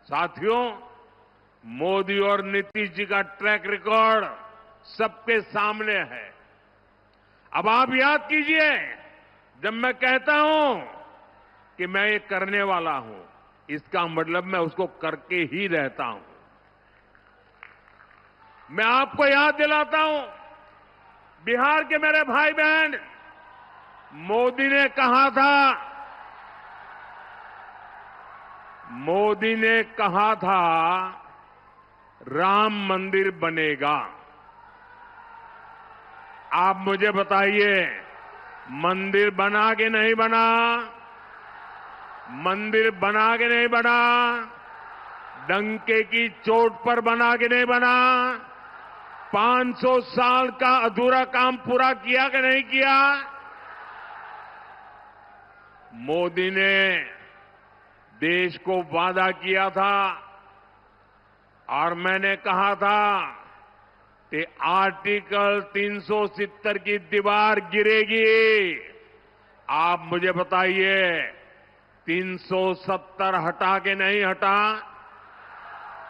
साथियों, मोदी और नीतीश जी का ट्रैक रिकॉर्ड सबके सामने है। अब आप याद कीजिए, जब मैं कहता हूं कि मैं ये करने वाला हूं, इसका मतलब मैं उसको करके ही रहता हूं। मैं आपको याद दिलाता हूं, बिहार के मेरे भाई बहन, मोदी ने कहा था राम मंदिर बनेगा। आप मुझे बताइए, मंदिर बना के नहीं बना? मंदिर बना के नहीं बना? डंके की चोट पर बना के नहीं बना? 500 साल का अधूरा काम पूरा किया कि नहीं किया? मोदी ने देश को वादा किया था और मैंने कहा था कि आर्टिकल 370 की दीवार गिरेगी। आप मुझे बताइए, 370 हटा के नहीं हटा?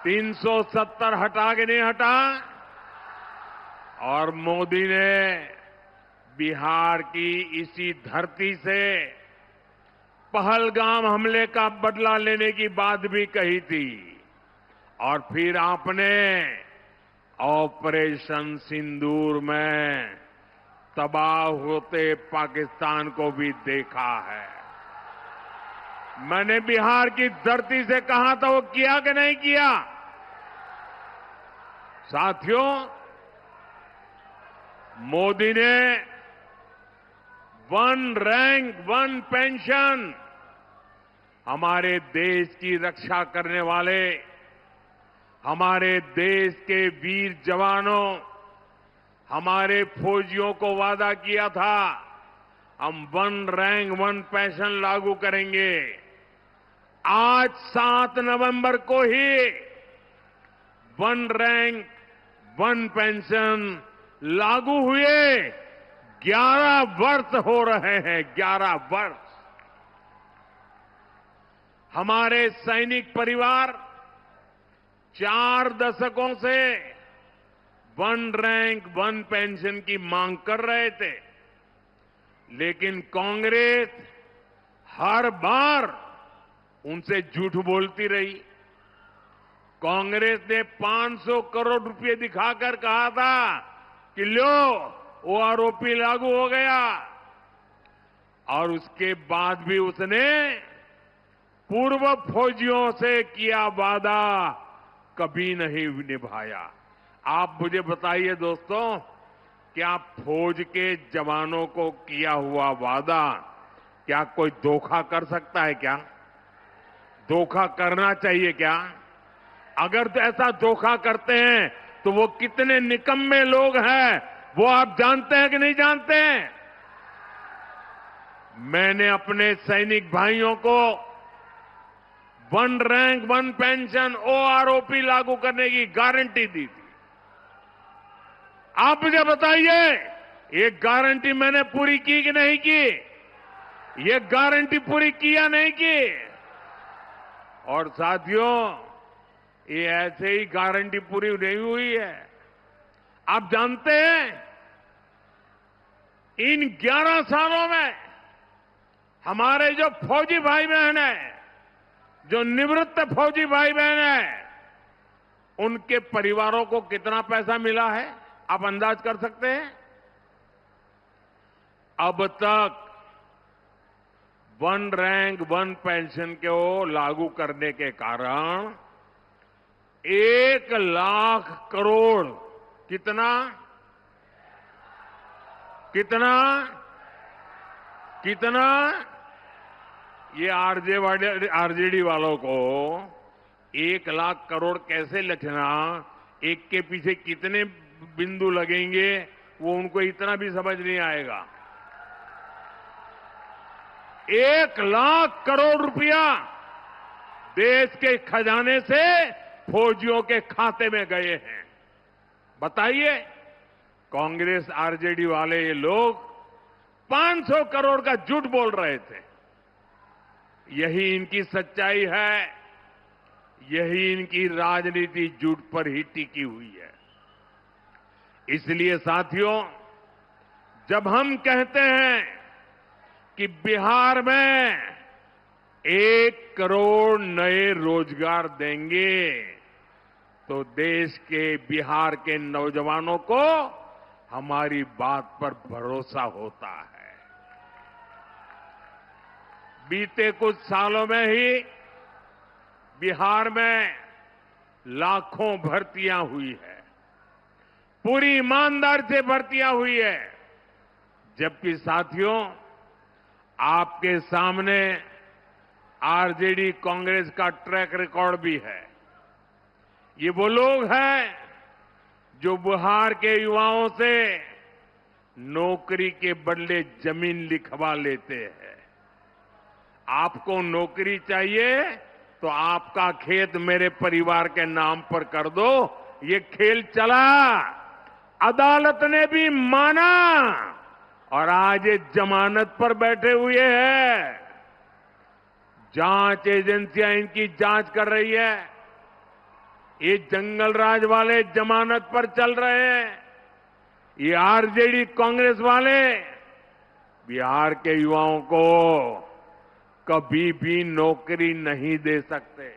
370 हटा के नहीं हटा? और मोदी ने बिहार की इसी धरती से पहलगाम हमले का बदला लेने की बात भी कही थी। और फिर आपने ऑपरेशन सिंदूर में तबाह होते पाकिस्तान को भी देखा है। मैंने बिहार की धरती से कहा था, वो किया कि नहीं किया? साथियों, मोदी ने वन रैंक वन पेंशन, हमारे देश की रक्षा करने वाले, हमारे देश के वीर जवानों, हमारे फौजियों को वादा किया था, हम वन रैंक वन पेंशन लागू करेंगे। आज 7 नवंबर को ही वन रैंक वन पेंशन लागू हुए 11 वर्ष हो रहे हैं। 11 वर्ष। हमारे सैनिक परिवार 4 दशकों से वन रैंक वन पेंशन की मांग कर रहे थे, लेकिन कांग्रेस हर बार उनसे झूठ बोलती रही। कांग्रेस ने 500 करोड़ रुपए दिखाकर कहा था कि लो, ओआरओपी लागू हो गया, और उसके बाद भी उसने पूर्व फौजियों से किया वादा कभी नहीं निभाया। आप मुझे बताइए दोस्तों, क्या फौज के जवानों को किया हुआ वादा क्या कोई धोखा कर सकता है? क्या धोखा करना चाहिए? क्या अगर तो ऐसा धोखा करते हैं तो वो कितने निकम्मे लोग हैं, वो आप जानते हैं कि नहीं जानते हैं? मैंने अपने सैनिक भाइयों को one rank one pension OROP लागू करने की गारंटी दी थी। आप मुझे बताइए, ये गारंटी मैंने पूरी की कि नहीं की? ये गारंटी पूरी की या नहीं की? और साथियों, ये ऐसे ही गारंटी पूरी नहीं हुई है। आप जानते हैं, इन 11 सालों में हमारे जो फौजी भाई बहन हैं, जो निवृत्त फौजी भाई बहन हैं, उनके परिवारों को कितना पैसा मिला है? आप अंदाज कर सकते हैं? अब तक वन रैंक वन पेंशन को लागू करने के कारण 1 लाख करोड़, कितना कितना कितना ये आरजेडी वालों को 1 लाख करोड़ कैसे लिखना, एक के पीछे कितने बिंदु लगेंगे, वो उनको इतना भी समझ नहीं आएगा। 1 लाख करोड़ रुपया देश के खजाने से फौजियों के खाते में गए हैं। बताइए, कांग्रेस आरजेडी वाले ये लोग 500 करोड़ का झूठ बोल रहे थे। यही इनकी सच्चाई है, यही इनकी राजनीति झूठ पर ही टिकी हुई है। इसलिए साथियों, जब हम कहते हैं कि बिहार में 1 करोड़ नए रोजगार देंगे, तो देश के बिहार के नौजवानों को हमारी बात पर भरोसा होता है। बीते कुछ सालों में ही बिहार में लाखों भर्तियां हुई है, पूरी ईमानदारी से भर्तियां हुई है। जबकि साथियों, आपके सामने आरजेडी कांग्रेस का ट्रैक रिकॉर्ड भी है। ये वो लोग हैं जो बिहार के युवाओं से नौकरी के बदले जमीन लिखवा लेते हैं। आपको नौकरी चाहिए तो आपका खेत मेरे परिवार के नाम पर कर दो। ये खेल चला, अदालत ने भी माना और आज ये जमानत पर बैठे हुए हैं। जांच एजेंसियां इनकी जांच कर रही है। ये जंगल राज वाले जमानत पर चल रहे हैं। ये आरजेडी कांग्रेस वाले बिहार के युवाओं को कभी भी नौकरी नहीं दे सकते।